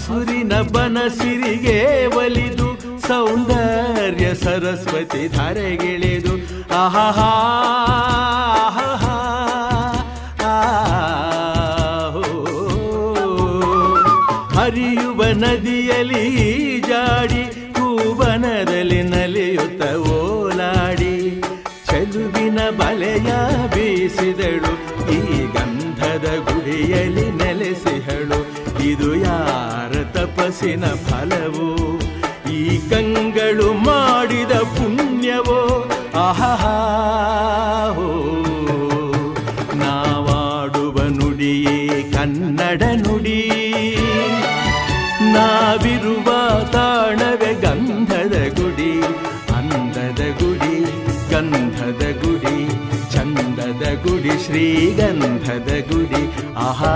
ಹಸುರಿನ ಬನಸಿರಿಗೆ ಒಲಿದು ಸೌಂದರ್ಯ ಸರಸ್ವತಿ ಧಾರೆಗಿಳಿದು ಆಹಾ ಹರಿಯುವ ನದಿಯಲ್ಲಿ ಜಾಡಿ ಹೂವನದಲ್ಲಿ ನಲಿಯುತ್ತ ಓಲಾಡಿ ಚೆಲುವಿನ ಬಲೆಯ ಬೀಸಿದಳು ಈ ಗಂಧದ ಗುಡಿಯಲ್ಲಿ ನೆಲೆಸಿಹಳು ಇದು ಯಾರ ತಪಸ್ಸಿನ ಫಲವೋ ಈ ಕಂಗಳು ಮಾಡಿದ ಪುಣ್ಯವೋ ಆಹಾ ನಾವಾಡುವ ನುಡಿಯೇ ಕನ್ನಡ ನುಡಿ ನಾವಿರುವ ತಾಣವೇ ಗಂಧದ ಗುಡಿ ಅಂದದ ಗುಡಿ ಗಂಧದ ಗುಡಿ ಚಂದದ ಗುಡಿ ಶ್ರೀಗಂಧದ ಗುಡಿ ಆಹಾ